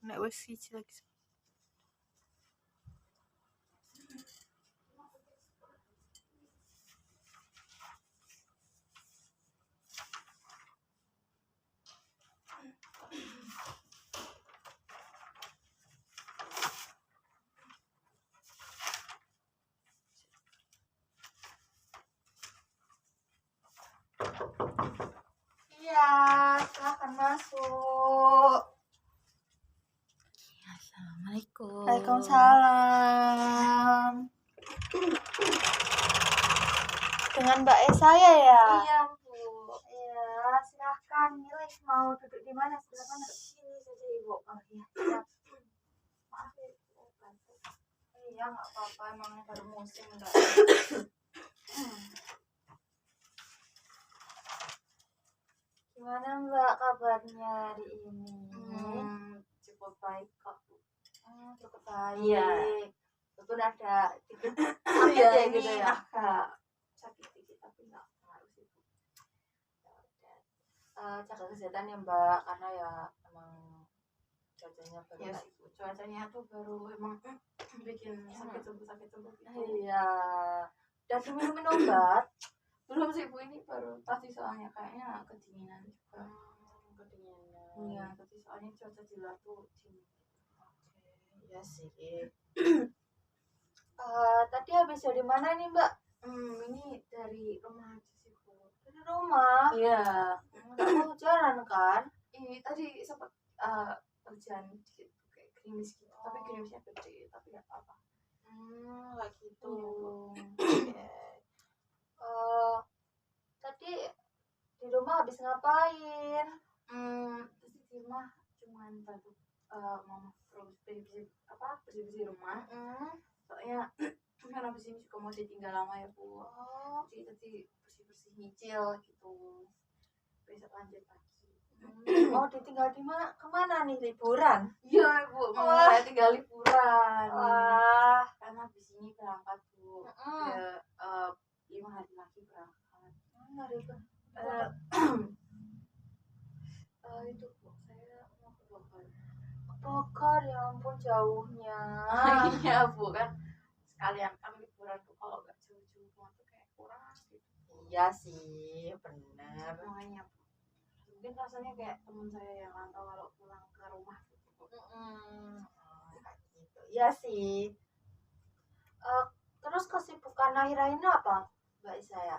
nek wis siji lagi. Iya, silahkan masuk. Assalamualaikum. Waalaikumsalam. Dengan Mbak Esa ya? Iya, Bu. Iya, silahkan. Milih mau duduk di mana? Silakan. Sini saja, Ibu. Oh iya, siap. Maaf ya, bantu. Iya, nggak apa-apa. Emang baru musim enggak. Gimana Mbak kabarnya hari ini? Cukup baik kok. Cukup baik. Iya. Walaupun ada dikit Iya, ya ini gitu ya. agak sakit dikit tapi nggak ngaruh sih, Bu. Jaga kesehatan ya Mbak, karena ya emang cuacanya baru. Ya sih, Bu. Cuacanya tuh baru emang bikin sakit sembuh gitu. Iya. Dan minum obat. Belum sih, Bu, ini baru pasti soalnya kayaknya kedinginan juga. Kedinginan. Iya, tapi soalnya cuaca di luar tuh dingin. Iya sih. Tadi habis dari mana nih Mbak? Ini dari rumah aja sih, Bu. Dari rumah. Iya. Nggak mau jalan kan? Ini tadi sempat hujan dikit kayak gerimis gitu, tapi gerimisnya gede, tapi nggak apa-apa. Kayak gitu. Iya. Tadi di rumah habis ngapain? Terus di rumah cuman bantu mama terus bersih-bersih rumah. Soalnya kan habis ini juga mau ditinggal lama ya, Bu. Jadi tadi bersih-bersih nyicil gitu. Besok lanjut lagi. Oh, ditinggal di mana? Kemana nih liburan? Iya, Bu, mau saya tinggal liburan. Karena habis ini berangkat, Bu. Ya 5 hari lagi berangkat. Itu, Bu, saya mau ke Bogor. Bogor, ya ampun jauhnya. Iya, Bu, kan sekalian kan liburan tuh kalau nggak jauh-jauh banget tuh kayak kurang gitu. Iya sih, bener. Makanya, Bu, mungkin rasanya kayak teman saya yang rantau kalau pulang ke rumah gitu, Bu. Gitu. Iya sih. Terus kesibukan akhir-akhir ini apa, Mbak Isaya?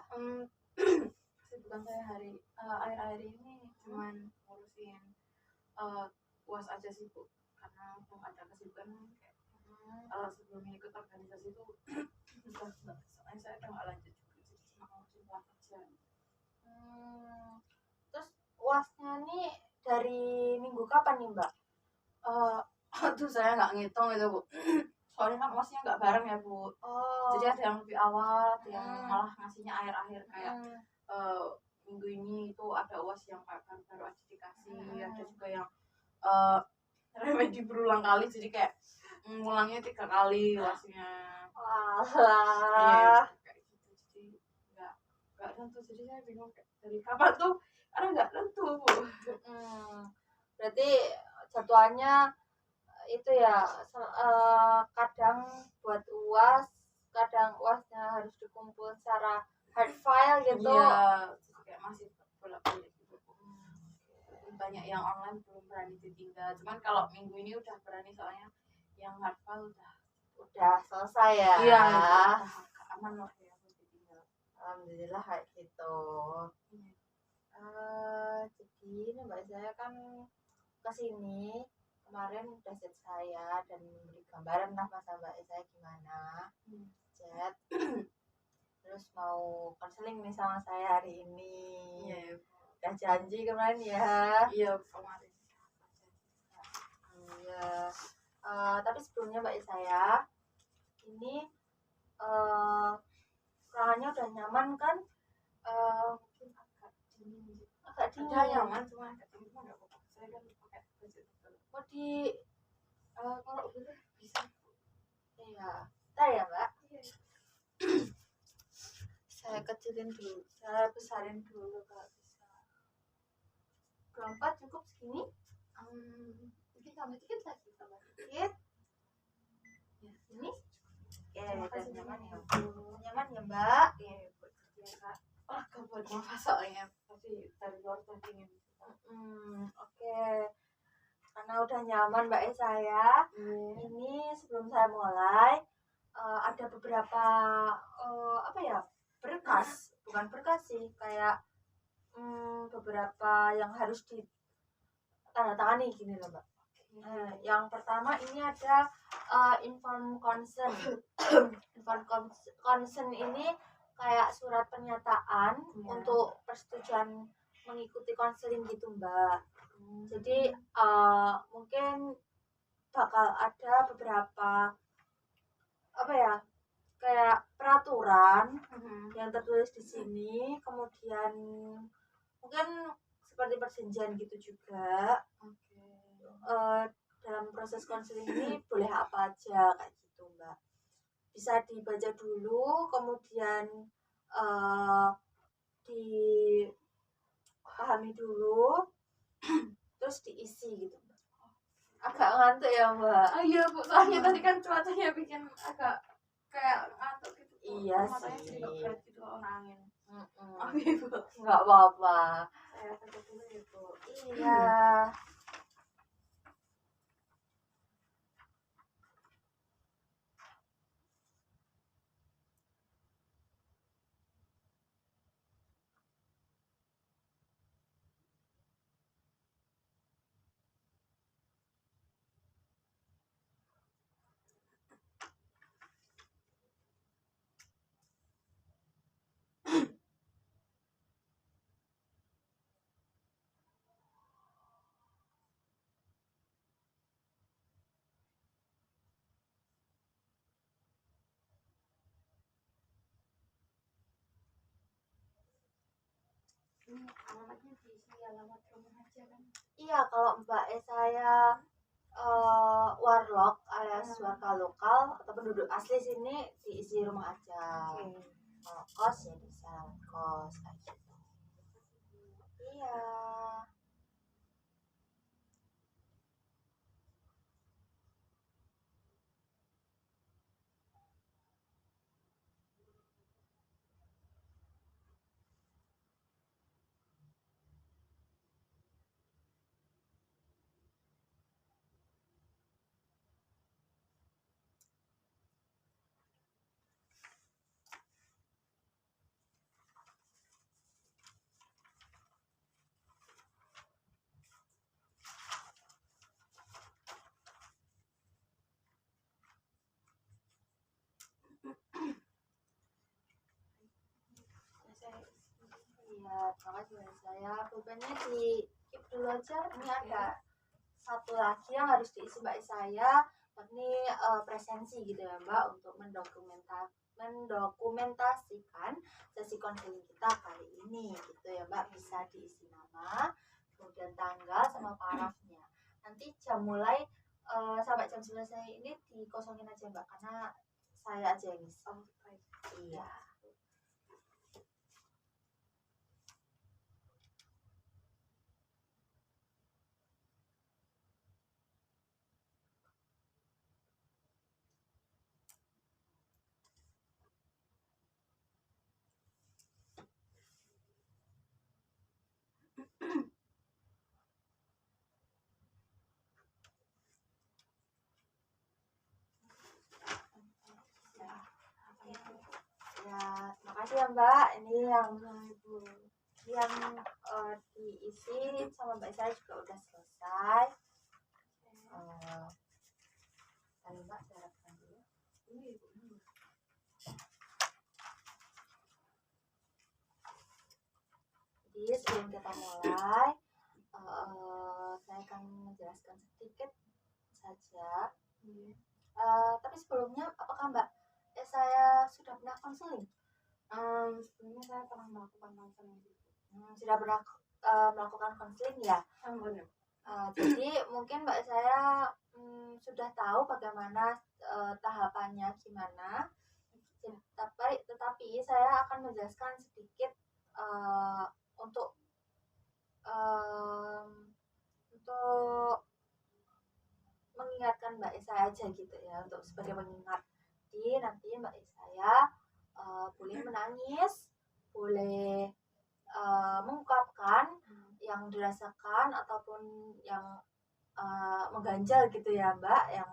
Kesibukan saya akhir-akhir ini cuman ngurusin UAS aja sih, Bu, karena belum ada kesibukan kayak sebelumnya ikut organisasi itu soalnya saya udah nggak lanjut juga jadi cuma ngurusin UAS aja. Terus UASnya nih dari minggu kapan nih Mbak? Aduh, saya nggak ngitung itu, Bu. Soalnya kan UASnya nggak bareng ya, Bu. Jadi ada yang lebih awal, ada yang malah ngasihnya akhir-akhir kayak minggu ini itu ada UAS yang baru aja dikasih, ada juga yang remedi berulang kali, jadi kayak ngulangnya 3 kali UASnya. Walah. Kayak gitu, jadi nggak tentu, jadi saya bingung dari kapan tuh karena nggak tentu, Bu. Berarti jadwalnya itu ya kadang buat UAS, kadang UASnya harus dikumpul secara hard file gitu. Iya, kayak masih bolak-balik gitu. Banyak yang online belum berani ditinggal, cuman kalau minggu ini udah berani soalnya yang hard file udah selesai ya. Iya, udah aman lah ya buat ditinggal. Alhamdulillah kayak gitu. Jadi ini Mbak saya kan kesini kemarin udah chat saya dan memberi gambaran lah masa Mbak saya gimana. Chat terus mau konseling nih sama saya hari ini. Iya, udah janji kemarin ya. Iya, kemarin. Iya. Tapi sebelumnya Mbak saya ini ruangannya udah nyaman kan? Mungkin agak dingin. Udah nyaman, cuma agak dingin, cuma nggak apa-apa. Saya kan pakai baju betul. Mau di kalau boleh bisa. Iya. Bentar ya Mbak. Iya. Saya kecilin dulu, saya besarin dulu kalau bisa. 24 cukup segini? Mungkin tambah dikit lagi, tambah dikit. Ya, ini Terima kasih nyaman ya, Bu. nyaman ya Mbak. Iya, Bu. Ya, Kak. Wah, buat nafas soalnya pasti dari luar tuh dingin. Oke. Karena udah nyaman Mbak saya. Ini sebelum saya mulai ada beberapa apa ya, berkas, bukan berkas sih, kayak beberapa yang harus ditandatangani gini loh Mbak. Yang pertama ini ada inform consent. Inform consent ini kayak surat pernyataan untuk persetujuan mengikuti konseling gitu Mbak. Jadi mungkin bakal ada beberapa apa ya, kayak peraturan yang tertulis di sini, kemudian mungkin seperti perjanjian gitu juga. Dalam proses konseling ini boleh apa aja kayak gitu Mbak. Bisa dibaca dulu, kemudian dipahami dulu, terus diisi gitu Mbak. Agak ngantuk ya Mbak. Iya Bu, soalnya tadi kan cuacanya bikin agak kayak ngantuk gitu. Iya matanya sih. berat gitu angin. Oke Bu, nggak apa-apa. saya baca dulu ya Bu. Iya. Ini alamatnya diisi alamat rumah aja kan? Iya, kalau Mbak saya warlock alias warga lokal atau penduduk asli sini diisi rumah aja. Kalau kos ya bisa kos kayak gitu. Iya. Iya, terima kasih dari saya. Pulpennya di keep dulu aja. Ini ada satu lagi yang harus diisi Mbak saya. Ini presensi gitu ya Mbak, untuk mendokumentasikan sesi konseling kita kali ini gitu ya Mbak. Bisa diisi nama, kemudian tanggal sama parafnya. Nanti jam mulai sampai jam 11 ini dikosongin aja Mbak, karena saya aja yang ngisi. Iya. Ya, makasih ya Mbak. Ini yang diisi sama Mbak saya juga udah selesai. Dan Mbak saya harapkan dulu. Jadi sebelum kita mulai, saya akan menjelaskan sedikit saja. Tapi sebelumnya, apakah Mbak saya sudah pernah konseling? Sebelumnya saya pernah melakukan konseling. Sudah pernah melakukan konseling ya? Benar. Jadi mungkin Mbak saya sudah tahu bagaimana tahapannya gimana. Tetapi saya akan menjelaskan sedikit untuk mengingatkan mbak saya aja gitu ya, untuk sebagai pengingat. Jadi nanti mbak saya boleh menangis, boleh mengungkapkan yang dirasakan ataupun yang mengganjal gitu ya mbak, yang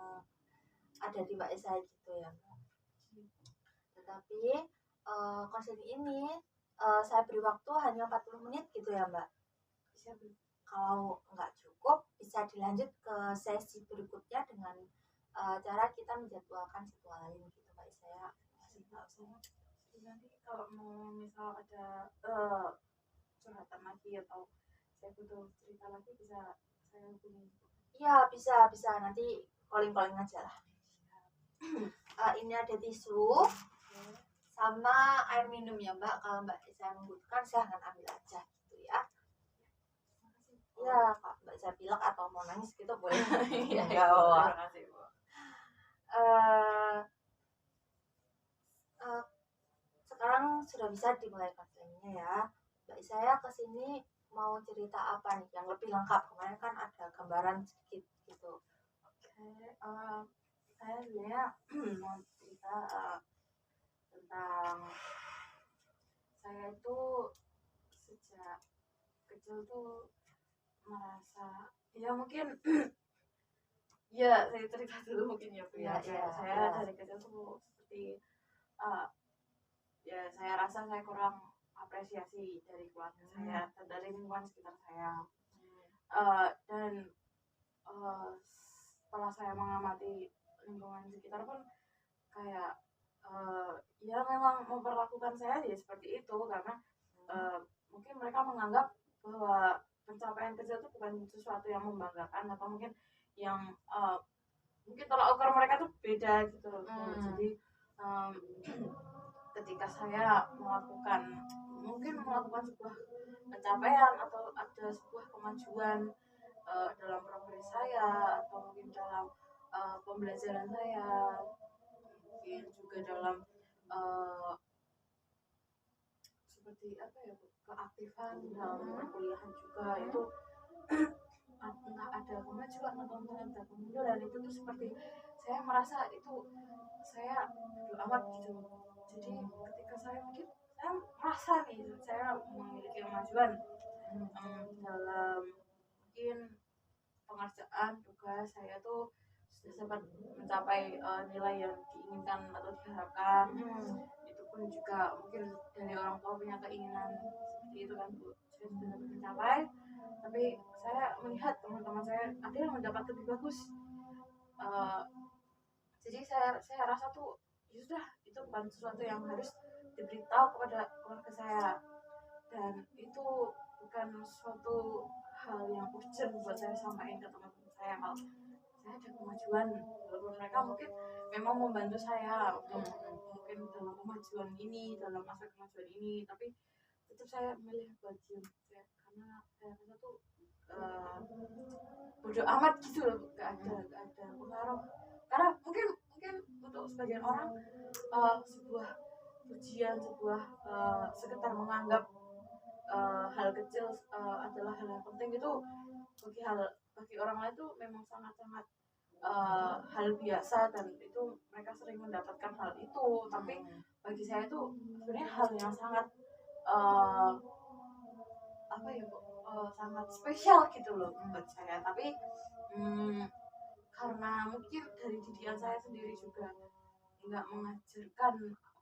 ada di mbak saya gitu ya mbak. Tetapi konseling ini saya beri waktu hanya 40 menit gitu ya mbak. Kalau nggak cukup bisa dilanjut ke sesi berikutnya dengan cara kita menjadwalkan jadwal lain gitu mbak. Saya kasih tahu saya nanti kalau mau misal ada curhatan lagi atau saya butuh cerita lagi bisa saya hubungi. Iya bisa nanti calling aja lah. Ini ada tisu sama air minum ya mbak, kalau mbak saya membutuhkan silahkan ambil aja gitu ya. Iya kak, mbak saya pilek atau mau nangis gitu boleh. Iya terima kasih bu. Sekarang sudah bisa dimulai konselingnya ya mbak. Saya kesini mau cerita apa nih yang lebih lengkap, kemarin kan ada gambaran sedikit gitu. Saya sebenarnya mau cerita tentang saya itu sejak kecil tuh merasa ya mungkin ya saya cerita dulu mungkin ya Bu ya. Saya dari kecil tuh seperti ya saya rasa saya kurang apresiasi dari keluarga saya dan dari lingkungan sekitar saya. Dan setelah saya mengamati lingkungan sekitar pun kayak ya memang memperlakukan saya ya seperti itu, karena mungkin mereka menganggap bahwa pencapaian kecil itu bukan sesuatu yang membanggakan atau mungkin yang mungkin tolak ukur mereka tuh beda gitu loh. Jadi ketika saya melakukan sebuah pencapaian atau ada sebuah kemajuan dalam progres saya atau mungkin dalam pembelajaran saya, mungkin juga dalam seperti apa ya Bu, keaktifan dalam perkuliahan juga, itu entah ada kemajuan atau ada kemunduran, itu tuh seperti saya merasa itu saya bodo amat gitu. Jadi ketika saya mungkin saya merasa nih saya memiliki kemajuan dalam mungkin pengerjaan tugas saya tuh sudah sempat mencapai nilai yang diinginkan atau diharapkan. Itu pun juga mungkin dari orang tua punya keinginan seperti itu kan Bu, saya sudah mencapai, tapi saya melihat teman-teman saya ada yang mendapat lebih bagus. Jadi saya rasa tuh ya sudah, itu bukan sesuatu yang harus diberitahu kepada keluarga saya, dan itu bukan suatu hal yang urgent buat saya sampaikan ke teman-teman saya kalau saya ada kemajuan. Walaupun mereka mungkin memang membantu saya untuk mungkin dalam kemajuan ini, dalam masa kemajuan ini, tapi tetap saya memilih buat diam karena saya rasa tuh bodoh amat gitu loh, gak ada pengaruh. Karena mungkin untuk sebagian orang sebuah pujian, sebuah sekedar menganggap hal kecil adalah hal yang penting, itu bagi orang lain itu memang sangat-sangat hal biasa, dan itu mereka sering mendapatkan hal itu. Tapi bagi saya itu sebenarnya hal yang sangat apa ya Bu, sangat spesial gitu loh buat saya. Tapi karena mungkin dari didikan saya sendiri juga nggak mengajarkan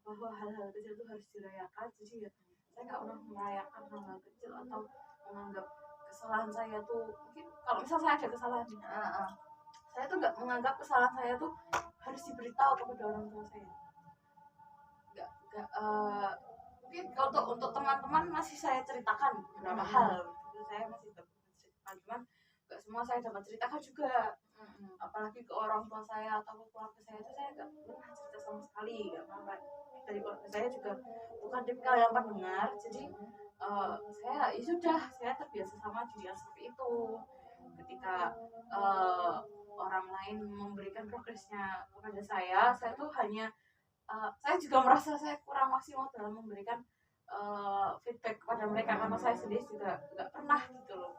bahwa hal-hal kecil itu harus dirayakan, jadi ya saya nggak pernah merayakan hal-hal kecil atau menganggap kesalahan saya tuh, mungkin kalau misal saya ada kesalahan saya tuh nggak menganggap kesalahan saya tuh harus diberitahu kepada orang tua saya. Nggak mungkin untuk teman-teman masih saya ceritakan beberapa hal, itu saya masih dapat ceritakan, cuman nggak semua saya dapat ceritakan juga. Apalagi ke orang tua saya atau ke keluarga saya itu saya nggak pernah cerita sama sekali, nggak apa-apa. Dari keluarga saya juga bukan tipikal yang pendengar, jadi saya ya sudah, saya terbiasa sama dunia seperti itu. Ketika orang lain memberikan progresnya kepada saya tuh hanya saya juga merasa saya kurang maksimal dalam memberikan feedback kepada mereka, karena saya sendiri juga nggak pernah gitu loh.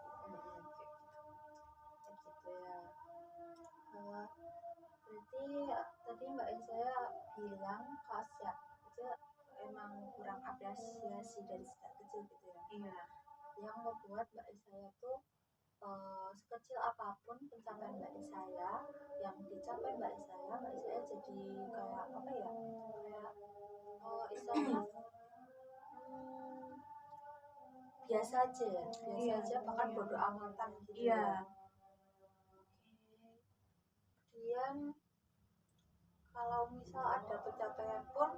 tadi mbak saya bilang kalau sejak kecil emang kurang apresiasi dari sejak kecil gitu ya. Iya. Yang membuat mbak saya tuh sekecil apapun pencapaian mbak saya yang dicapai mbak saya jadi kayak apa ya, kayak istilahnya biasa aja ya, biasa aja, bahkan bodo amatan gitu. Iya. Kemudian kalau misal ada pencapaian pun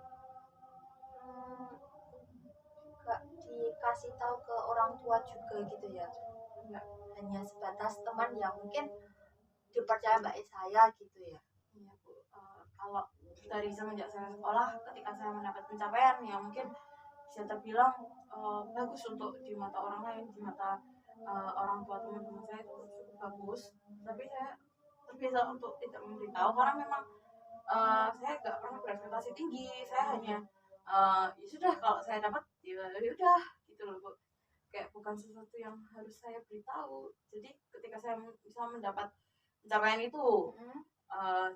gak dikasih tahu ke orang tua juga gitu ya. Enggak. Hanya sebatas teman yang mungkin dipercaya mbak saya gitu ya. Iya Bu. Kalau dari semenjak saya sekolah, ketika saya mendapat pencapaian yang mungkin bisa terbilang bagus untuk di mata orang lain, di mata orang tua teman-teman saya itu cukup bagus, tapi saya terbiasa untuk tidak memberitahu karena memang saya nggak pernah berekspektasi tinggi. Saya hanya ya sudah, kalau saya dapat ya udah gitu loh Bu, kayak bukan sesuatu yang harus saya beritahu. Jadi ketika saya bisa mendapat pencapaian itu,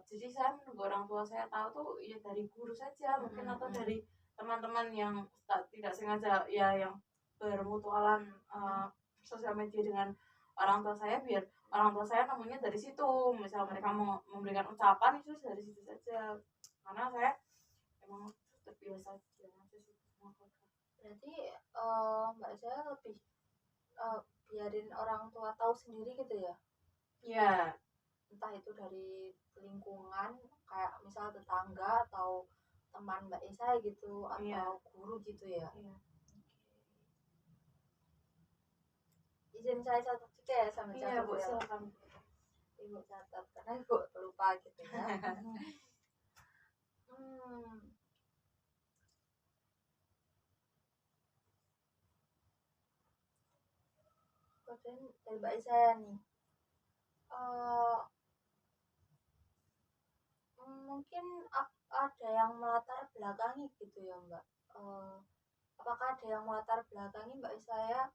jadi saya menunggu orang tua saya tahu tuh ya dari guru saja mungkin, atau dari teman-teman yang tidak sengaja ya, yang bermutualan sosial media dengan orang tua saya, biar orang tua saya nemunya dari situ. Misal mereka mau memberikan ucapan itu dari situ saja, karena saya emang terbiasa jalan aja sih sama keluarga. Berarti mbak saya lebih biarin orang tua tahu sendiri gitu ya? Iya. Entah itu dari lingkungan kayak misal tetangga atau teman mbak saya gitu, atau guru gitu ya. Izin saya catat juga ya sama iya Bu, silakan Ibu catat karena Ibu lupa gitu ya. Kemudian dari mbak saya nih, mungkin ada yang melatar belakangi gitu ya mbak. Apakah ada yang melatar belakangi mbak saya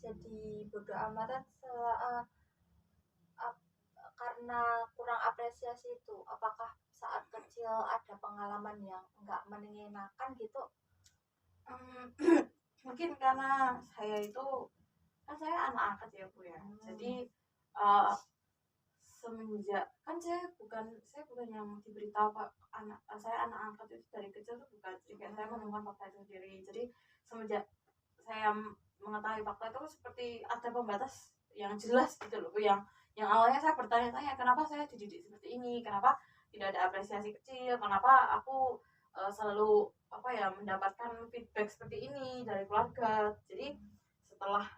jadi bodo amatan karena kurang apresiasi itu? Apakah saat kecil ada pengalaman yang nggak menyenangkan gitu? Mungkin karena saya itu kan saya anak angkat ya Bu ya. Jadi semenjak kan saya bukan yang diberitahu Pak, saya anak angkat itu dari kecil tuh bukan. Jadi kayak saya menemukan fakta itu sendiri. Jadi semenjak saya mengetahui fakta itu seperti ada pembatas yang jelas gitu loh, yang awalnya saya bertanya-tanya kenapa saya dididik seperti ini, kenapa tidak ada apresiasi kecil, kenapa aku selalu mendapatkan feedback seperti ini dari keluarga. Jadi setelah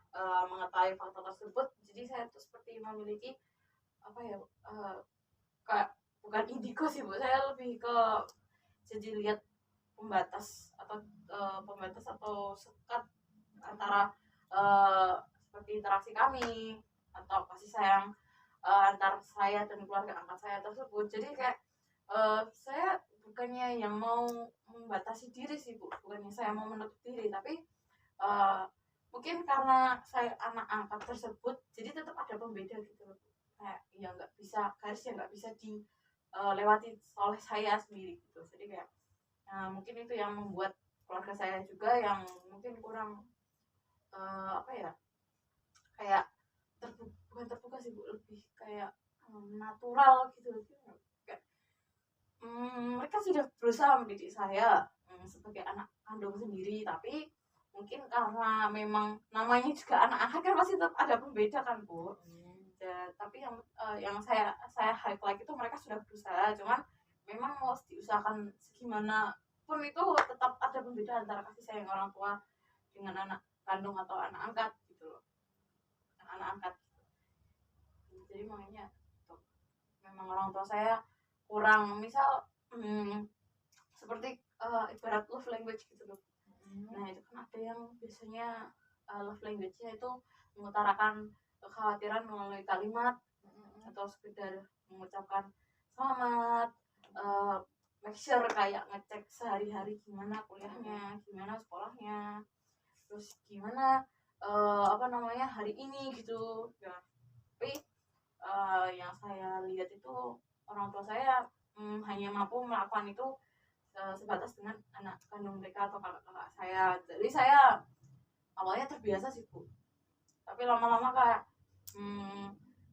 mengetahui fakta tersebut, jadi saya tuh seperti memiliki kayak bukan indigo sih Bu, saya lebih ke jadi lihat pembatas atau sekat antara seperti interaksi kami atau kasih sayang antar saya dan keluarga angkat saya tersebut. Jadi kayak saya bukannya yang mau membatasi diri sih Bu, bukannya saya mau menutup diri, tapi mungkin karena saya anak angkat tersebut jadi tetap ada pembeda gitu loh, kayak ya nggak bisa, garis yang nggak bisa dilewati oleh saya sendiri gitu. Jadi kayak mungkin itu yang membuat keluarga saya juga yang mungkin kurang kayak bukan terbuka sih Bu, lebih kayak natural gitu. Kayak mereka sudah berusaha mendidik saya sebagai anak kandung sendiri, tapi mungkin karena memang namanya juga anak angkat kan pasti tetap ada pembeda kan Bu. Tapi yang saya highlight itu mereka sudah berusaha, cuman memang mau diusahakan segimana pun itu tetap ada pembeda antara kasih sayang orang tua dengan anak kandung atau anak angkat gitu loh, anak angkat. Jadi makanya memang orang tua saya kurang, misal seperti ibarat love language gitu loh. Nah itu kan ada yang biasanya love language-nya itu mengutarakan kekhawatiran melalui kalimat atau sekedar mengucapkan selamat, make sure kayak ngecek sehari-hari gimana kuliahnya, gimana sekolahnya, terus gimana hari ini gitu ya. Tapi yang saya lihat itu orang tua saya hanya mampu melakukan itu sebatas dengan anak kandung mereka atau kakak-kakak saya. Jadi saya awalnya terbiasa sih Bu, tapi lama-lama kayak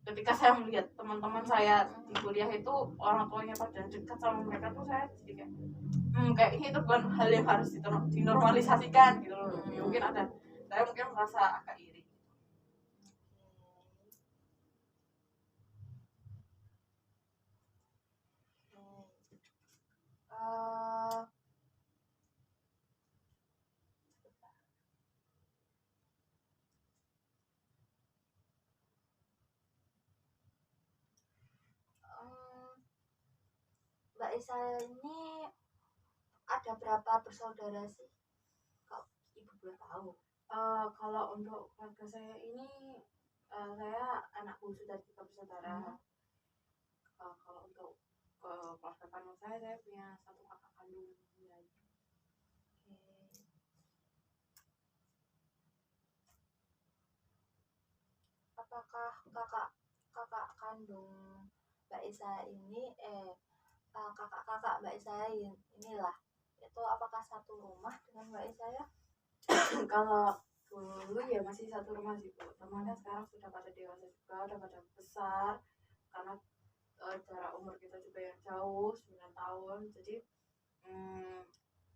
ketika saya melihat teman-teman saya di kuliah itu orang tuanya pada dekat sama mereka tuh saya jadi kayak ini itu bukan hal yang harus dinormalisasikan gitu loh. Mungkin ada, saya mungkin merasa agak iri. Mbak Isa ini ada berapa bersaudara sih? Kalau Ibu boleh tahu. Kalau untuk keluarga saya ini saya anak bungsu dari 3 bersaudara. Kalau untuk keluarga kandung saya punya 1 kakak kandung. Apakah kakak kandung Mbak Isa ini kakak-kakak Mbak Isa inilah itu apakah satu rumah dengan Mbak Isa ya? Kalau dulu ya masih satu rumah sih Bu, teman kan sekarang sudah pada dewasa juga, udah pada besar karena jarak umur kita juga yang jauh 9 tahun. Jadi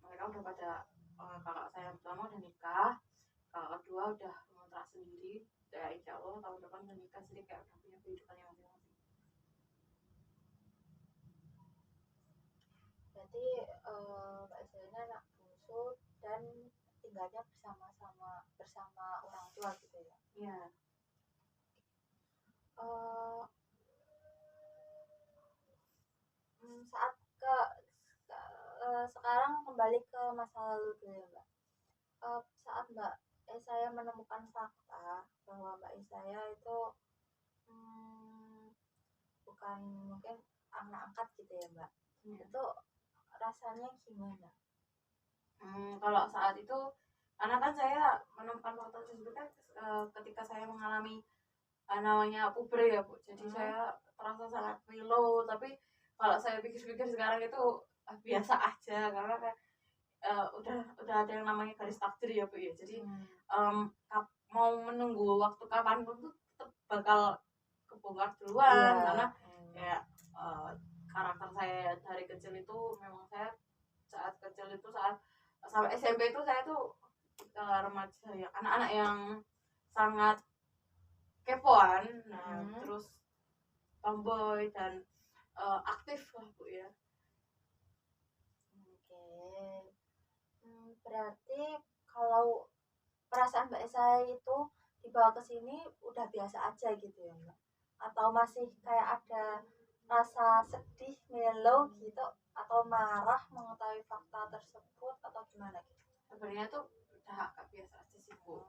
mereka udah pada kakak saya yang pertama udah nikah, kakak kedua udah ngontrak sendiri, ya insya Allah tahun depan udah nikah, jadi kayak udah punya kehidupannya masing-masing. Berarti Mbak Isa ini anak bungsu dan tinggalnya bersama orang tua gitu ya? Iya. Saat sekarang kembali ke masa lalu dulu ya Mbak. Saat Mbak saya menemukan fakta bahwa Mbak saya itu bukan mungkin anak angkat gitu ya Mbak, itu rasanya gimana? Kalau saat itu karena kan saya menemukan fakta tersebut kan ketika saya mengalami namanya puber ya Bu, jadi saya terasa sangat pilu. Tapi kalau saya pikir-pikir sekarang itu biasa aja karena kan udah ada yang namanya garis takdir ya Bu ya. Jadi mau menunggu waktu kapanpun tuh tetap bakal kebongkar duluan. Karena ya karakter saya dari kecil itu memang saya saat kecil itu saat sampai SMP itu saya tuh remaja ya, anak-anak yang sangat kepoan, terus tomboy dan aktif lah Bu ya. Berarti kalau perasaan Mbak saya itu dibawa ke sini udah biasa aja gitu ya Mbak? Atau masih kayak ada rasa sedih, melo gitu, atau marah mengetahui fakta tersebut atau gimana gitu? Sebenarnya tuh udah agak biasa aja sih Bu.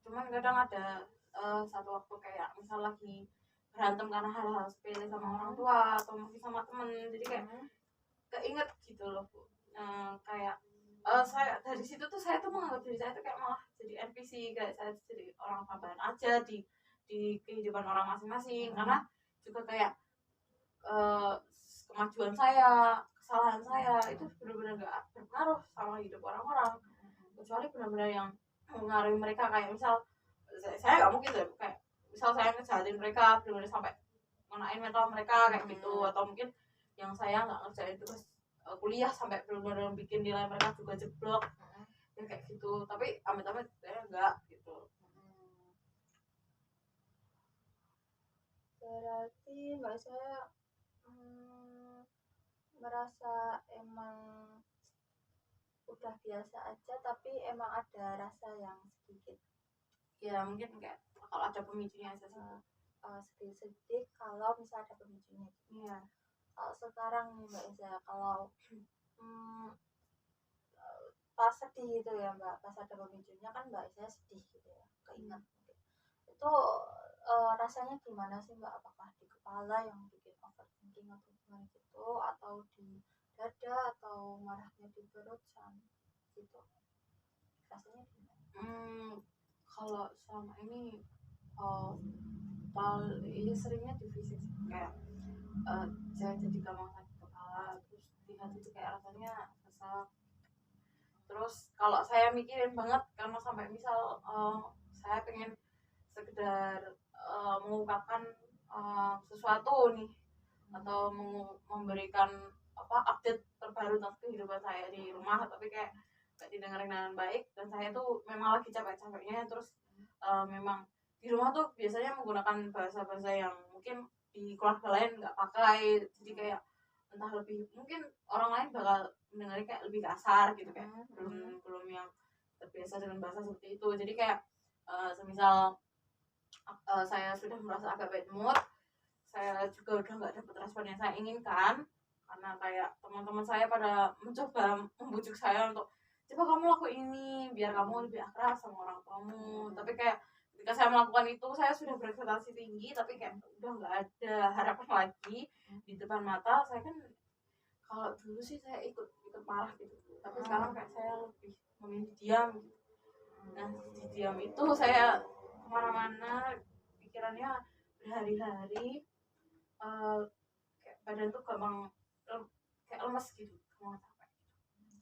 Cuman kadang ada satu waktu kayak misal lagi berantem karena hal-hal sepele sama orang tua atau mungkin sama temen, jadi kayak keinget gitu loh Bu. Kayak saya dari situ tuh saya tuh menganggap diri saya tuh kayak malah jadi NPC, kayak saya jadi orang tambahan aja di kehidupan orang masing-masing. Karena juga kayak kemajuan saya, kesalahan saya itu benar-benar gak berpengaruh sama hidup orang-orang, kecuali benar-benar yang mengaruhi mereka. Kayak misal saya nggak mungkin deh kayak misal saya ngejahatin mereka benar-benar sampai ngenain mental mereka kayak gitu, atau mungkin yang saya nggak ngerjain terus kuliah sampai benar-benar bikin nilai mereka juga jeblok ya kayak gitu. Tapi amit-amit saya enggak gitu. Berarti Mbak saya merasa emang udah biasa aja, tapi emang ada rasa yang sedikit ya mungkin kayak kalau ada pemicunya aja sih, sedih kalau misalnya ada pemicunya. Iya. Kalau sekarang nih Mbak Isa, kalau pas sedih gitu ya Mbak, pas ada pemicunya kan Mbak Isa sedih gitu ya, keinget itu rasanya gimana sih Mbak? Apakah di kepala yang bikin overthinking atau gimana gitu, atau di dada, atau marahnya di perut gitu, rasanya gimana? Kalau selama ini Iya seringnya di fisik kayak saya jadi gampang sakit kepala, terus di hati itu kayak rasanya sesak. Terus kalau saya mikirin banget karena sampai misal saya pengen sekedar mengungkapkan sesuatu nih atau memberikan update terbaru tentang kehidupan saya di rumah, tapi kayak gak didengerin dengan baik dan saya tuh memang lagi capek-capeknya. Terus memang di rumah tuh biasanya menggunakan bahasa-bahasa yang mungkin di keluarga lain nggak pakai, jadi kayak entah lebih mungkin orang lain bakal mendengarnya kayak lebih kasar gitu, kayak belum yang terbiasa dengan bahasa seperti itu. Jadi kayak semisal saya sudah merasa agak bad mood, saya juga udah nggak dapat respon yang saya inginkan karena kayak teman-teman saya pada mencoba membujuk saya untuk coba kamu lakuin ini biar kamu lebih akrab sama orang tuamu, tapi kayak ketika saya melakukan itu saya sudah berekspektasi tinggi tapi kayak udah nggak ada harapan lagi di depan mata saya. Kan kalau dulu sih saya ikut marah gitu, tapi sekarang kayak saya lebih memilih diam gitu. Nah di diam itu saya kemana-mana pikirannya berhari-hari, kayak badan tuh gampang kayak lemes gitu, gampang capek.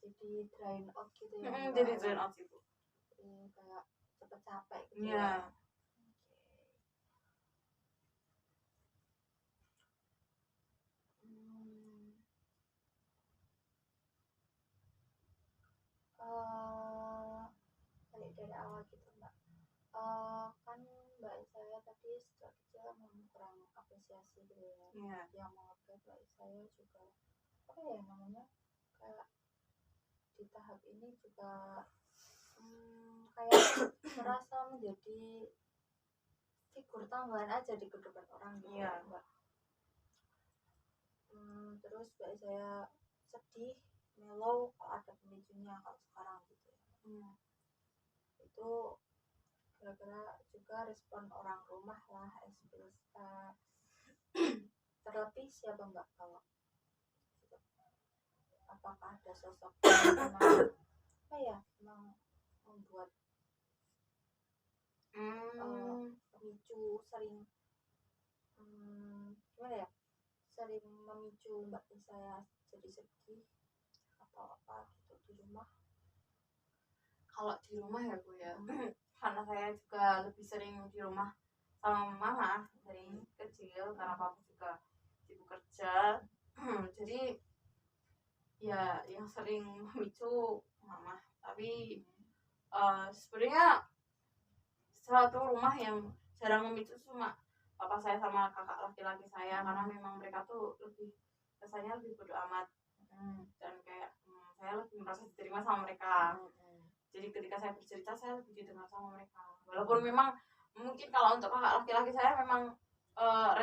Jadi drain out gitu ya. Jadi drain out gitu. Kayak cepet capek gitu ya. Balik dari awal gitu Mbak, kan Mbak saya tadi sejak kecil memang kurang apresiasi gitu ya. Yang mengerti Mbak saya juga apa ya namanya, kayak di tahap ini juga kayak merasa menjadi figur tambahan aja di kehidupan orang gitu ya Mbak. Terus Mbak saya sedih, mellow kalau ada pemicunya kalau sekarang gitu ya. Itu gara-gara juga respon orang rumah lah, terlebih siapa Mbak kalau apakah ada sosok yang memang apa ya memang membuat pemicu sering gimana ya, sering memicu Mbak saya jadi sedih atau apa gitu di rumah? Kalau di rumah ya Bu ya, karena saya juga lebih sering di rumah sama mama dari kecil karena papa juga sibuk kerja. Jadi ya yang sering memicu mama, tapi sebenarnya suatu rumah yang jarang memicu cuma papa saya sama kakak laki-laki saya, karena memang mereka tuh lebih rasanya lebih bodo amat dan kayak saya lebih merasa diterima sama mereka. Jadi ketika saya bercerita saya lebih didengar sama mereka, walaupun memang mungkin kalau untuk kakak laki-laki saya memang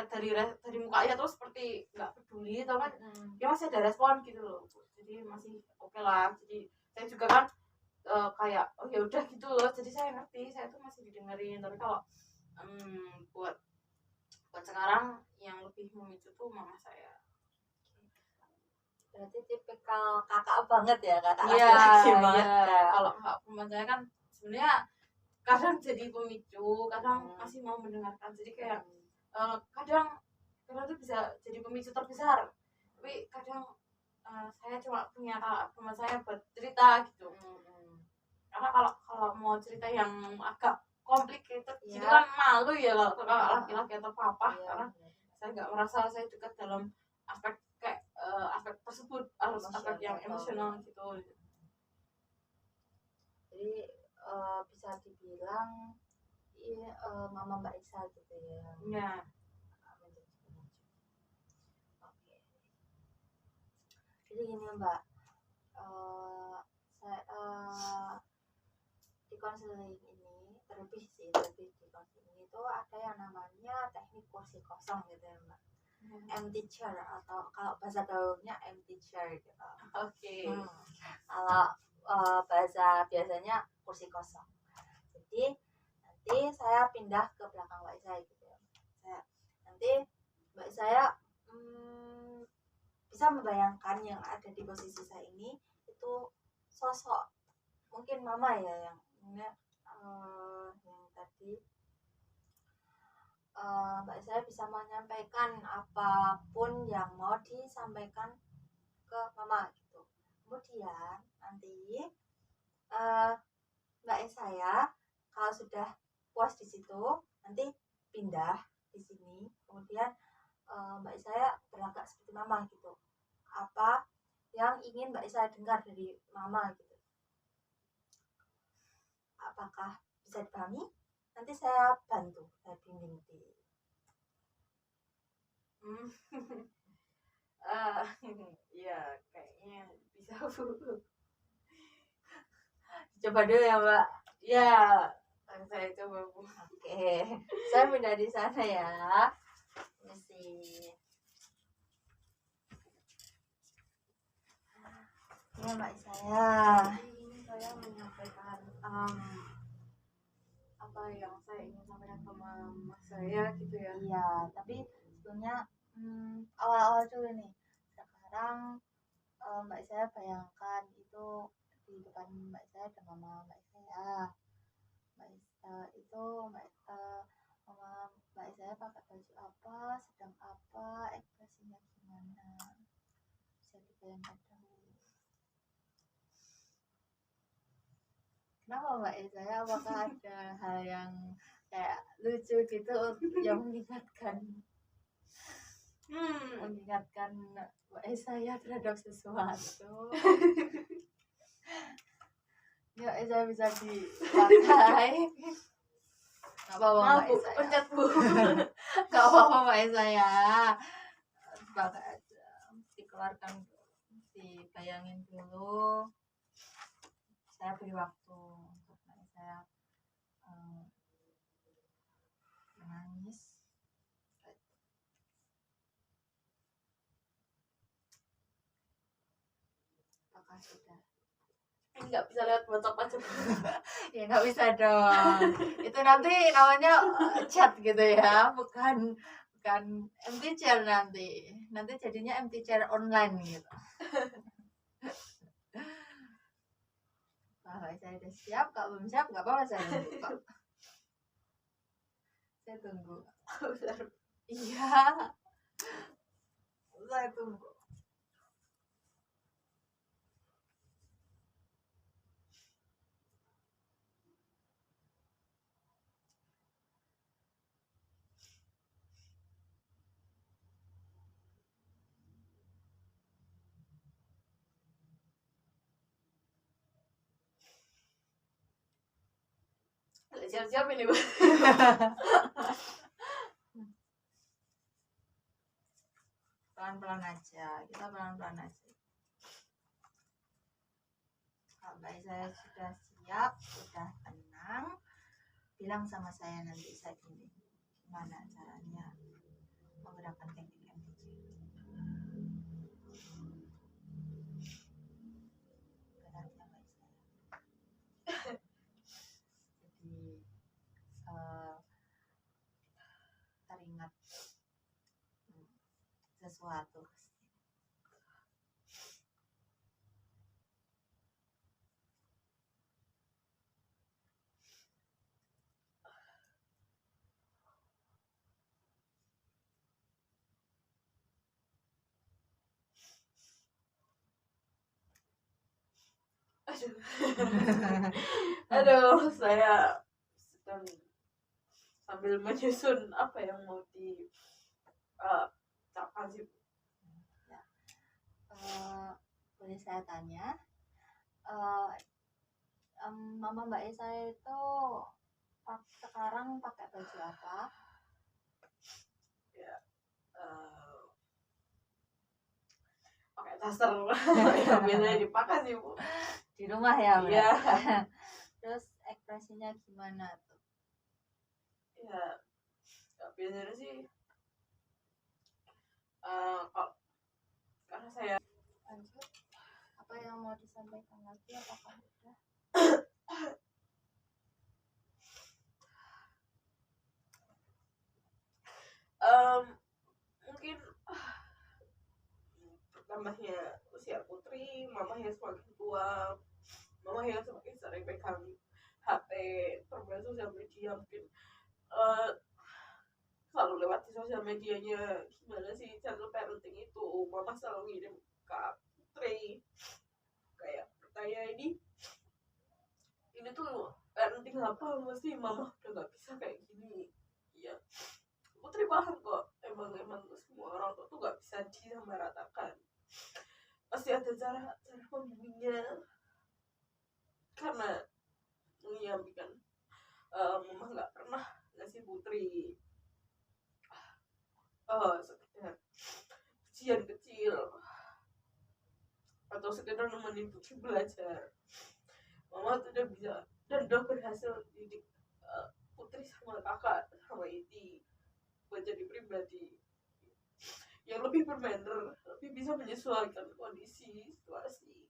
dari mukanya tuh seperti nggak peduli, tapi dia masih ada respon gitu loh, jadi masih oke lah. Jadi saya juga kan kayak oh ya udah gitu loh, jadi saya ngerti saya tuh masih didengerin. Tapi kalau buat sekarang yang lebih memicu tuh mama saya. Berarti tipikal kakak banget ya, kakak laki-laki banget. Kalau kakak perempuan saya kan sebenarnya kadang jadi pemicu, kadang masih mau mendengarkan. Jadi kayak kadang tuh bisa jadi pemicu terbesar, tapi kadang saya cuma punya kakak perempuan saya buat cerita gitu. Karena kalau mau cerita yang agak complicated gitu kan malu ya kalau kakak laki-laki atau papa, karena saya nggak merasa saya dekat dalam aspek kayak aspek tersebut, harus aspek yang emosional gitu. Jadi bisa dibilang mama Mbak Isa gitu ya. Iya. Oke. Jadi gini Mbak, saya di konseling ini terlebih di konseling ini tuh ada yang namanya teknik kursi kosong gitu ya Mbak. Empty chair, atau kalau bahasa gaulnya empty chair gitu. Oke. Kalau bahasa biasanya kursi kosong. Jadi nanti saya pindah ke belakang Mbak saya gitu ya. Nanti Mbak saya bisa membayangkan yang ada di posisi saya ini itu sosok mungkin mama ya yang tadi mbak saya bisa menyampaikan apapun yang mau disampaikan ke mama gitu. Kemudian nanti mbak saya kalau sudah puas di situ nanti pindah di sini, kemudian mbak saya berlagak seperti mama gitu, apa yang ingin mbak saya dengar dari mama gitu. Apakah bisa dipahami? Nanti saya bantu, saya bimbing di ya kayaknya bisa Bu. coba dulu ya mbak. Ya saya coba Bu. Oke, saya pindah di sana ya. Mesti ya mbak saya. Ini saya menyampaikan apa yang saya ingin sampaikan ke mama saya gitu ya. Iya, tapi sebelumnya awal-awal dulu nih. Sekarang mbak saya bayangkan itu di depan mbak saya ada mama mbak saya. Mama mbak saya pakai baju apa, sedang apa, ekspresinya gimana, bisa dibayangkan dahulu. Kenapa mbak saya, apakah ada hal yang kayak lucu gitu yang mengingatkan mbak saya terhadap sesuatu? Ya saya bisa dipakai. Gak apa-apa mbak saya. Pencet Bu. Gak apa-apa mbak saya. Pakai aja. Dikeluarkan, dibayangin dulu. Saya beri waktu untuk mbak saya menangis. Apakah sudah? Ini nggak bisa lewat WhatsApp aja. Ya nggak bisa dong. Itu nanti namanya chat gitu ya, bukan empty chair nanti. Nanti jadinya empty chair online gitu. Nah, saya udah siap, kak belum siap, nggak apa-apa saya tunggu kok. Saya tunggu. Iya. Saya tunggu. Siap-siap ini Bu. Pelan-pelan aja, kita pelan-pelan aja. Kalau mbak saya sudah siap, sudah tenang, bilang sama saya, nanti saya bimbing gimana caranya menggunakan teknik MTC. Beratnya mbak saya. Jadi teringat sesuatu. Aduh, saya sedang sambil menyusun apa yang mau di ucapkan sih. Boleh saya tanya, mama mbak saya itu sekarang pakai baju apa? Ya, pakai daster yang biasanya dipakai sih Bu. Di rumah ya? Iya. Terus ekspresinya gimana tuh? Ya, biasanya sih karena saya lanjut, apa yang mau disampaikan lagi, apakah udah? mungkin bertambahnya usia putri, mamahnya semakin tua, mamahnya semakin sering pegang HP, bermain sosial media, mungkin kalau lewat di sosial medianya gimana sih channel parenting itu, mama selalu ngirim ke Putri kayak pertanyaan ini tuh parenting apa, mesti mama udah nggak bisa kayak gini. Ya Putri paham kok, emang semua orang tua tuh nggak bisa disamaratakan, pasti ada cara membimbingnya. Karena menyampaikan mama nggak pernah ngasih Putri sekedar ujian kecil atau sekedar nemenin Putri belajar. Mama tuh udah bisa dan udah berhasil didik Putri sama kakak sama Iti buat jadi pribadi yang lebih bermanner, lebih bisa menyesuaikan kondisi situasi.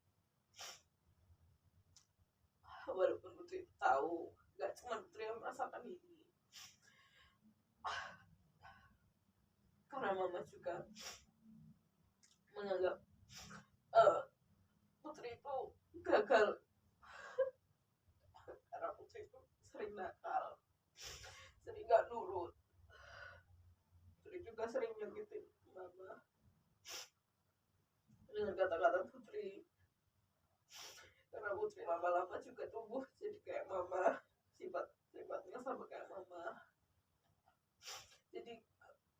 Walaupun Putri tahu gak cuma Putri yang merasakan ini, karena mama juga menganggap Putri itu gagal karena Putri itu sering nakal, sering gak nurut. Putri juga sering nyakitin mama dengan kata-kata Putri, karena Putri lama-lama juga tumbuh jadi kayak mama, sifatnya sama kayak mama. Jadi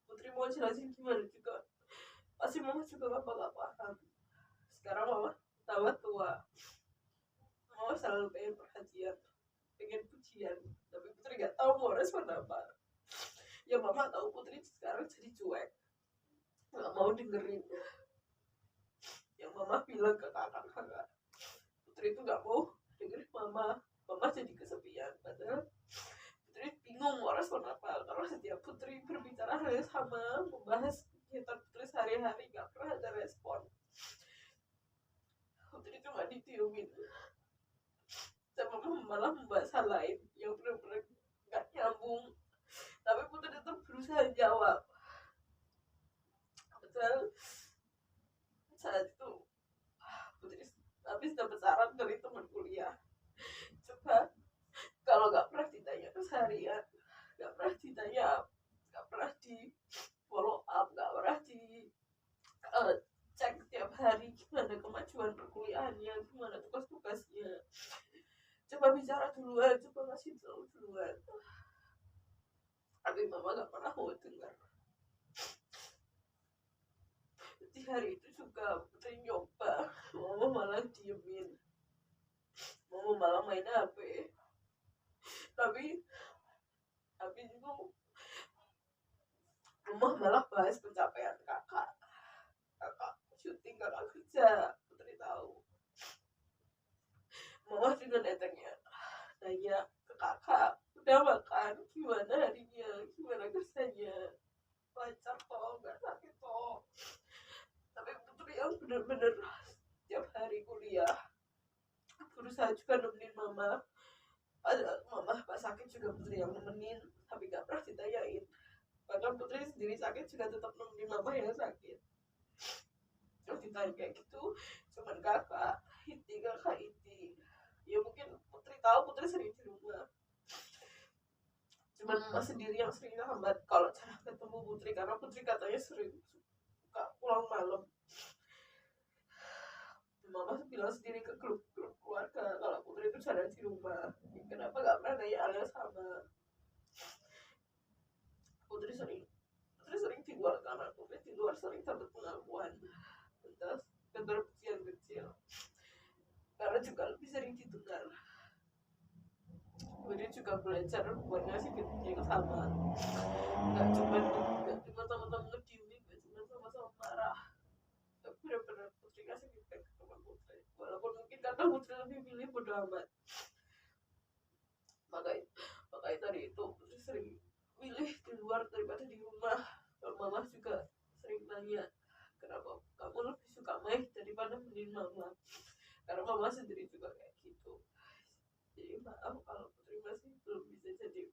Putri mau jelasin gimana juga pasti mama juga gak paham. Sekarang mama tambah tua, mama selalu pengen perhatian, pengen pujian, tapi Putri gak tahu mau respon apa. Ya mama tahu Putri sekarang jadi cuek, gak mau dengerin yang mama bilang ke kakak-kakak. Putri itu gak mau dengerin mama jadi kesepian. Padahal Putri bingung mau respon apa, karena setiap Putri berbicara hal yang sama, membahas kegiatan Putri sehari-hari, gak pernah ada respon. Putri cuma ditiumin sama mama, malah membahas hal lain yang benar-benar gak nyambung, tapi Putri tetap berusaha jawab. Padahal saat itu Putri habis dapat saran dari teman kuliah, coba kalau gak pernah ditanya keseharian, gak pernah ditanya, gak pernah di follow up, gak pernah di cek tiap hari gimana kemajuan perkuliahannya, gimana tugas-tugasnya, coba bicara duluan, coba ngasih tahu duluan. Tapi mama gak pernah mau dengar. Di hari itu juga Putri nyoba, mama malah diemin, mama malah main HP. Tapi itu mama malah bahas pencapaian kakak syuting, kakak kerja. Putri tahu mama juga nanya ke kakak, udah makan, gimana harinya, gimana kerjanya, lancar toh, nggak sakit toh. Tapi Putri yang bener-bener tiap hari kuliah berusaha juga nemenin mama. Ada mama pas sakit juga Putri yang nemenin, tapi gak pernah ditanyain. Bahkan Putri sendiri sakit juga tetap nemenin mama yang sakit. Terus ditanya kayak gitu cuman kakak Iti. Ya mungkin Putri tahu Putri sering di rumah, cuman mama sendiri yang sering hambat kalau cara ketemu Putri, karena Putri katanya sering suka pulang malam. Mama bilang sendiri ke grup keluarga kalau Putri itu jarang di rumah. Kenapa gak pernah nanya hal yang sama? Putri sering di luar, karena Putri di luar sering dapat pengakuan, entah sekedar pujian kecil, karena juga lebih sering didengar. Putri juga belajar buat ngasih feedback yang sama, gak cuma sama-sama ngediemin, gak cuma sama-sama marah, tapi benar-benar Putri ngasih feedback ke teman Putri. Walaupun mungkin karena Putri lebih milih bodo amat, makanya tadi itu Putri sering milih di luar daripada di rumah. Kalau mama juga sering nanya, kenapa kamu lebih suka main daripada nemenin mama, karena mama sendiri juga kayak gitu. Jadi maaf kalau Putri masih belum bisa jadi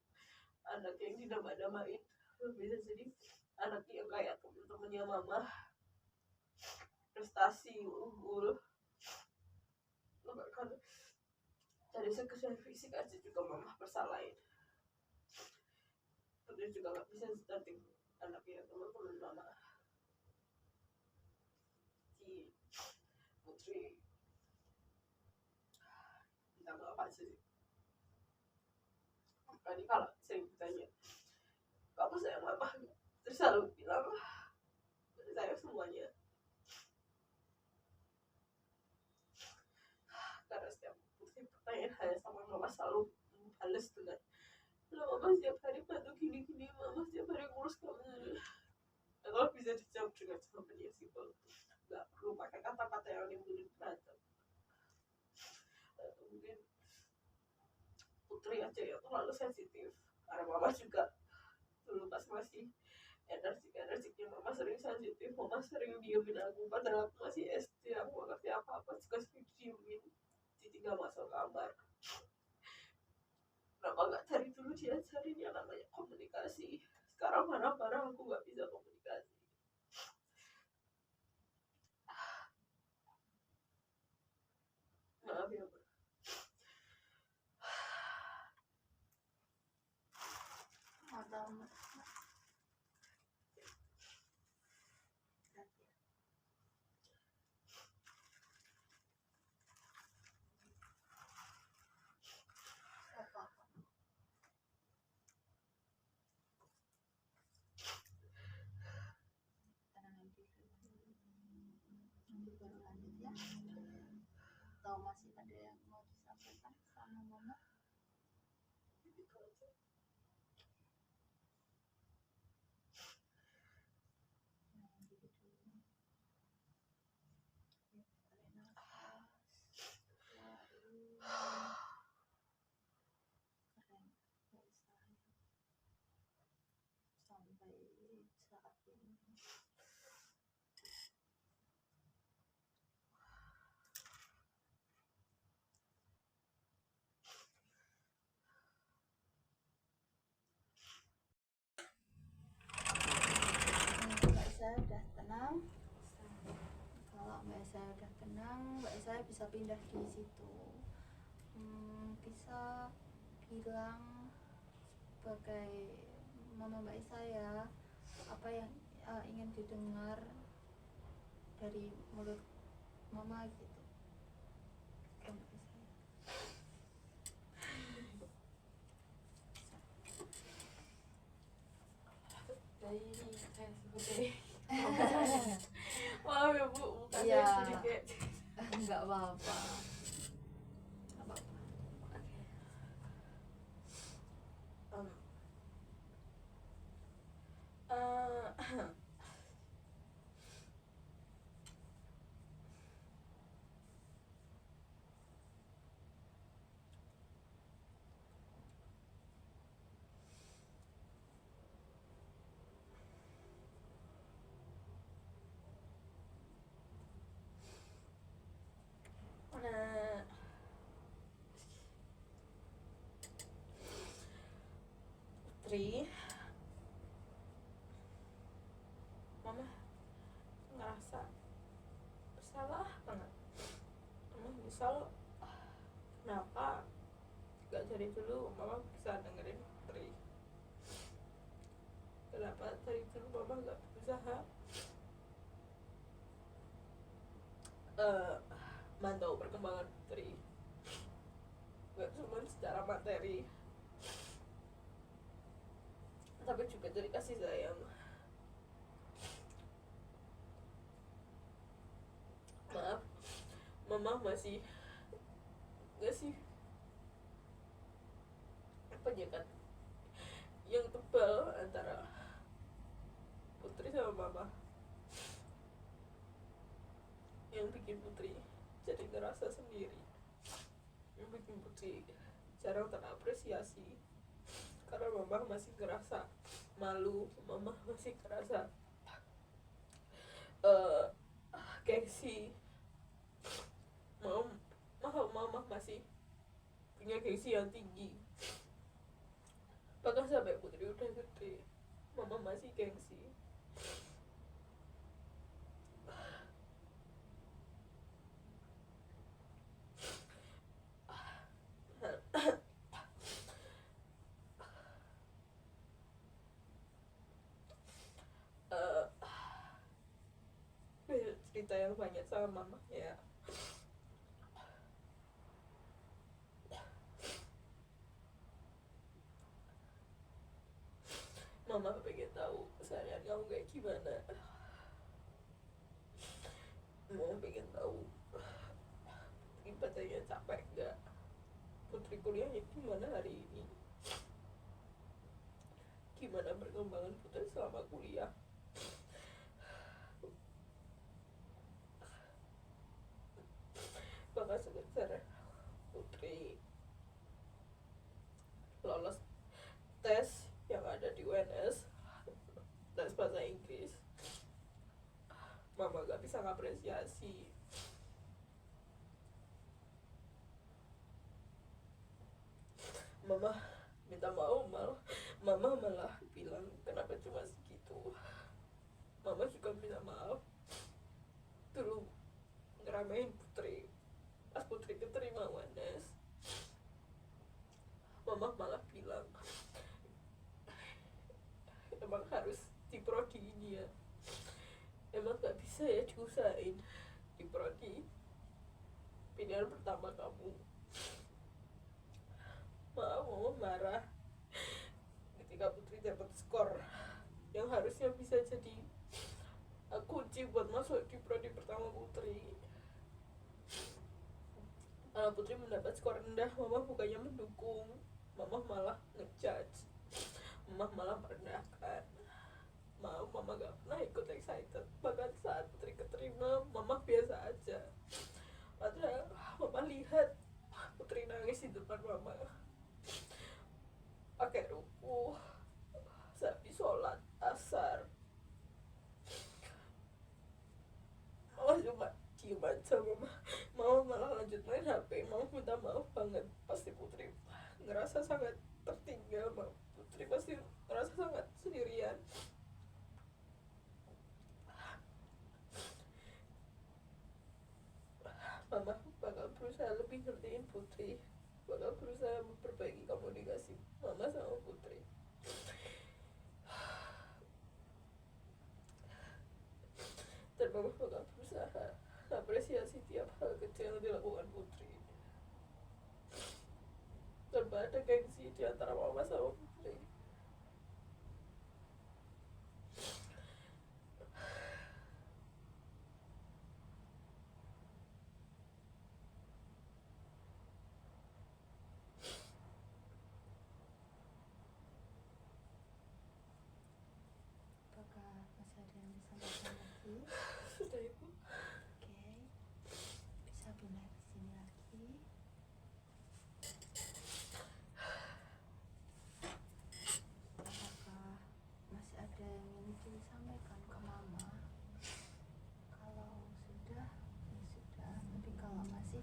anak yang dinama-namain, belum bisa jadi anak yang kayak temen-temennya mama, prestasi unggul. Bahkan dari sekedar fisik aja juga mama bersalahin. Putri juga nggak bisa stunting anaknya teman-teman mama. Si Putri minta maaf aja sih. Tadi kalau saya ditanya kamu sayang mama, terus selalu bilang saya semuanya. Karena setiap Putri pertanyaan hanya sama mama selalu balas dengan, mama setiap hari bantu gini-gini, mama setiap hari ngurus kamu. Kalau bisa dijawab dengan jawaban yang simpel, nggak perlu pakai kata-kata yang nimbulin berantem. Mungkin Putri aja yang terlalu sensitif, karena mama juga dulu pas masih energiknya mama sering sensitif, mama sering diemin aku padahal aku masih SD, aku gak ngerti apa-apa juga sering diemin, ditinggal masuk kamar. Kenapa gak dari dulu diajarin yang namanya komunikasi? Sekarang marah-marah aku gak bisa komunikasi. Maaf ya, Bro. Nanti baru lanjut ya. Atau masih ada yang mau disampaikan sama mama? Gitu aja. Gitu dulu. Tarik nafas, keluarin. Keren, nggak usah sampai saat ini. Mbak Isa udah tenang. Kalau Mbak Isa udah tenang, Mbak Isa bisa pindah di situ. Bisa bilang sebagai mama Mbak Isa ya, apa yang ingin didengar dari mulut mama gitu. Ke Mbak Isa. Maaf ya Bu, bukan Iya. saya sedikit. Enggak apa-apa. Putri, mama ngerasa bersalah banget. Mama misal kenapa gak dari dulu mama bisa dengerin Putri, kenapa dari dulu mama gak berusaha mantau perkembangan Putri, gak cuma secara materi tapi juga dari kasih sayang. Maaf, mama masih ngasih penyekat yang tebal antara Putri sama mama, yang bikin Putri jadi ngerasa sendiri, yang bikin Putri jarang terapresiasi karena mama masih ngerasa malu, mama masih ngerasa gengsi. Mama masih punya gengsi yang tinggi, bahkan sampai Putri udah gede mama masih gengsi. cinta yang banyak sama mamanya. Mama pengen tahu keseharian kamu kayak gimana. Mama pengen tahu ibadahnya capek nggak, Putri kuliahnya gimana hari ini, gimana perkembangan Putri selama kuliah. Bahkan sebentar Putri lolos tes yang ada di UNS, tes bahasa Inggris, Mama gak bisa ngapresiasi. Mama minta maaf, Mama malah bilang kenapa cuma segitu. Mama juga minta maaf dulu ngeramein Putri pas Putri keterima UNS. Mama malah bilang emang harus di prodi ini ya, emang gak bisa ya diusahain di prodi pilihan pertama kamu. Mama marah ketika Putri dapat skor yang harusnya bisa jadi kunci buat masuk di prodi pertama Putri. Kalau Putri mendapat skor rendah, Mama bukannya mendukung, Mama malah ngejudge, Mama malah merendahkan. Mama gak pernah ikut excited. Bahkan saat Putri keterima, Mama biasa aja. Padahal Mama lihat Putri nangis di depan Mama pakai ruku habis sholat asar. Mama cuma diem aja. Mama malah lanjut main HP. Mama minta maaf banget. Pasti Putri ngerasa sangat tertinggal. Putri pasti ngerasa sangat sendirian. Mama bakal berusaha lebih ngertiin Putri, bakal berusaha memperbaiki komunikasi Mama sama Putri. Dan Mama bakal berusaha apresiasi tiap hal kecil yang dilakukan Putri, tanpa ada gengsi di antara Mama sama Putri. Apakah masih ada yang disampaikan lagi? Sudah Ibu. Oke, bisa pindah ke sini lagi. Apakah masih ada yang ingin disampaikan ke Mama? Kalau sudah, ya sudah. Tapi kalau masih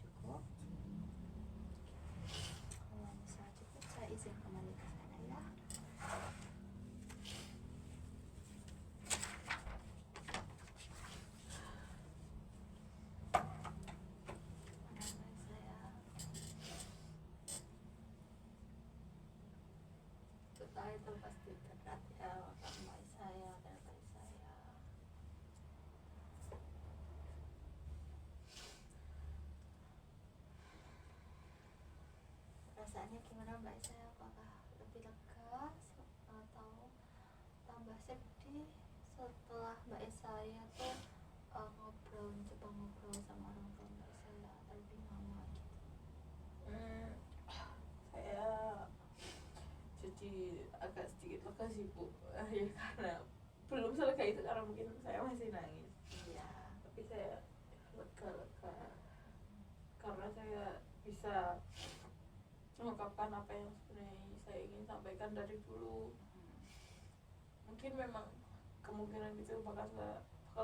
cukup. Kalau misalnya cukup, saya izin kembali ke sana ya. Setelah itu pasti berat ya, sama saya dan bayi saya. Perasaannya gimana Mbak saya? Apakah lebih lega atau tambah sedih setelah Mbak saya tuh coba ngobrol sama orang tua Mbak saya, lebih Mama gitu? Saya jadi agak sedikit lega sih Bu, ya karena belum selesai itu, karena mungkin saya masih nangis. Iya. Tapi saya lega karena saya bisa mengungkapkan apa yang sebenarnya saya ingin sampaikan dari dulu. Mungkin memang kemungkinan itu bakal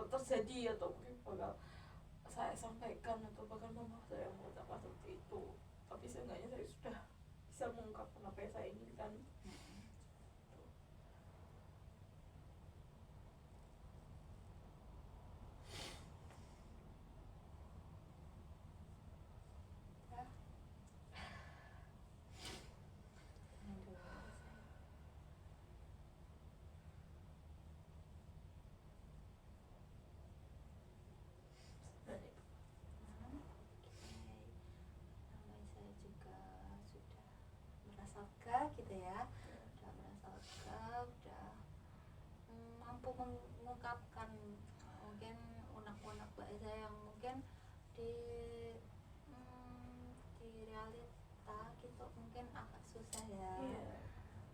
terjadi, atau mungkin bakal saya sampaikan, atau bahkan Mama saya mengucapkan seperti itu. Tapi seenggaknya saya sudah bisa mengungkapkan apa yang saya inginkan. mampu mengungkapkan mungkin unek-unek mbak saya yang mungkin di realita gitu mungkin agak susah ya.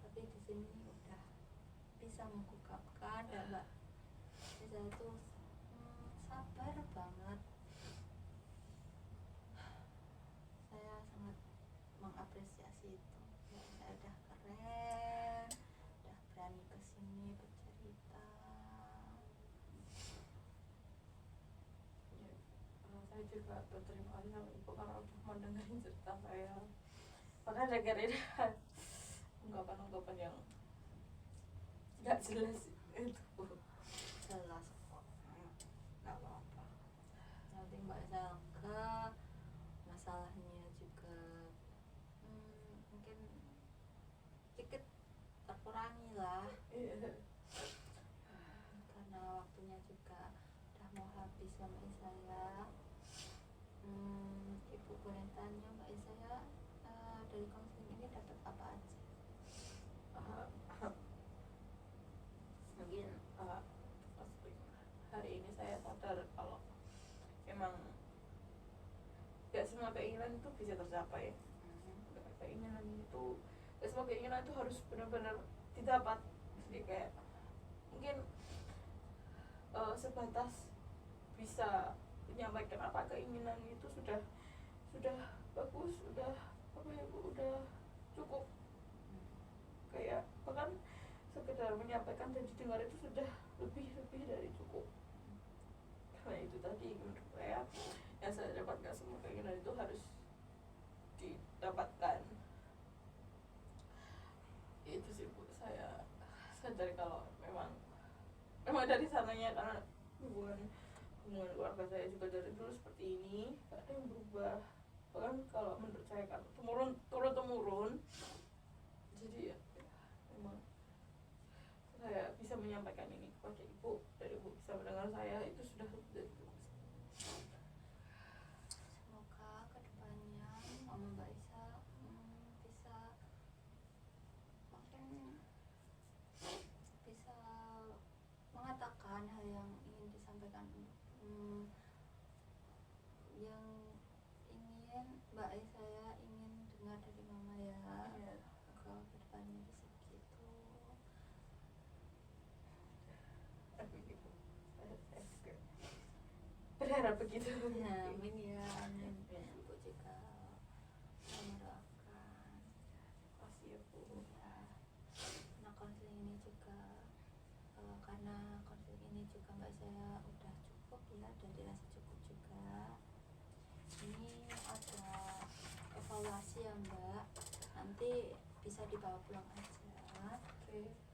Tapi di sini udah bisa mengungkapkan dan mbak saya itu sabar banget. Saya sangat mengapresiasi itu. Ya, saya udah keren, udah berani kesini bercerita. Saya juga berterima kasih sama ibu karena udah mau dengerin cerita saya. Padahal dengerin ungkapan-ungkapan yang nggak jelas itu. Jelas kok, nggak apa-apa. Nanti mbak saya lega, masalahnya juga mungkin sedikit terkurangi lah. Karena waktunya juga udah mau habis sama saya. Ibu boleh tanya mbak saya dari konseling ini dapat apa aja? Mungkin hari ini saya sadar kalau emang gak semua keinginan itu bisa tercapai. Keinginan itu gak semua keinginan itu harus benar-benar didapat. Jadi kayak mungkin sebatas bisa menyampaikan apa keinginan itu sudah bagus, udah apa ya Bu, udah cukup. Kayak bahkan sekedar menyampaikan dan didengar itu sudah lebih dari cukup. Karena itu tadi menurut saya yang saya dapatkan, semua keinginan itu harus didapatkan. Itu sih Bu, saya sadar kalau memang dari sananya, karena hubungan keluarga saya juga dari dulu seperti ini, gak ada yang berubah. Bahkan kalau menurut saya kan turun-temurun. Jadi ya memang saya bisa menyampaikan ini kepada ibu dan ibu bisa mendengar saya, itu sudah lebih. Semoga kedepannya Mama Mbak Isa bisa mungkin bisa mengatakan hal yang ingin disampaikan, yang ingin Mbak Isa ingin dengar dari Mama ya. Semoga kedepannya bisa begitu. Berharap begitu. Ya, amin ya, amin. Ibu juga mendoakan. Makasih ya Bu. Ya. Nah konseling ini juga karena konseling ini juga mbak saya udah cukup ya, dan dirasa cukup juga. Ini ada evaluasi ya mbak, nanti bisa dibawa pulang aja.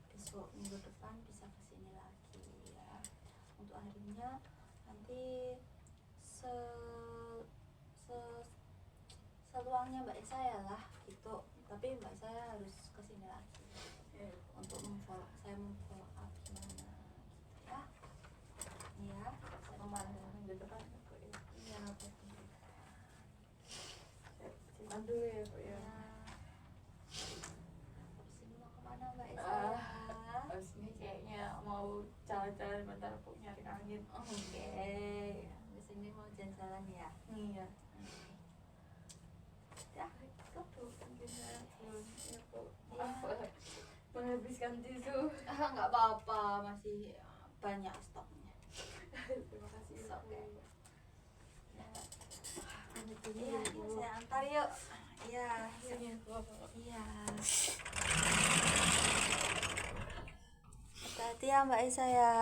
Besok minggu depan bisa kesini lagi ya. Untuk harinya nanti seluangnya mbak saya lah gitu, tapi mbak saya harus kesini lagi untuk memfollow up gimana gitu ya. Iya, Kemarin minggu depan Bu ya. iya betul. Simpan dulu ya Bu ya. Habis ini mau kemana mbak Esa? Habis ini kayaknya mau jalan-jalan bentar Bu, nyari angin. Oke. Habis ini mau jalan-jalan ya. Iya. Ya, itu tuh jalan-jalan. Ya Bu, maaf menghabiskan tisu. Nggak apa-apa, masih banyak stoknya. Terima kasih ya Bu. Ya. Iya, saya antar yuk. Iya, Sini Bu. iya. Hati-hati ya Mbak Isa ya.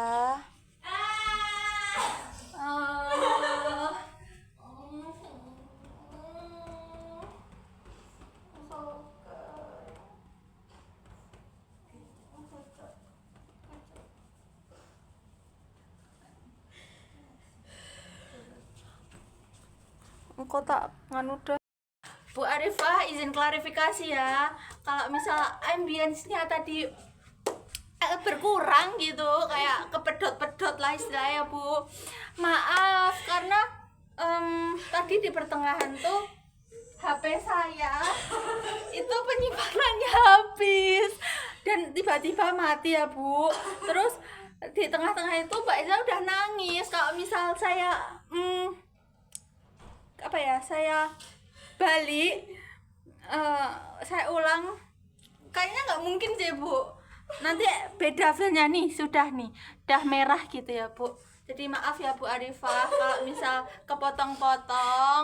Engkau tak nganu deh. Bu Arifah izin klarifikasi ya, kalau misal ambience-nya tadi berkurang gitu, kayak kepedot-pedot lah istilahnya Bu, maaf karena tadi di pertengahan tuh HP saya itu penyimpanannya habis dan tiba-tiba mati ya Bu. Terus di tengah-tengah itu Mbak Iza udah nangis. Kalau misal saya saya balik, saya ulang, kayaknya nggak mungkin sih Bu. Nanti beda feelnya nih, sudah merah gitu ya Bu. Jadi maaf ya Bu Arifah kalau misal kepotong-potong.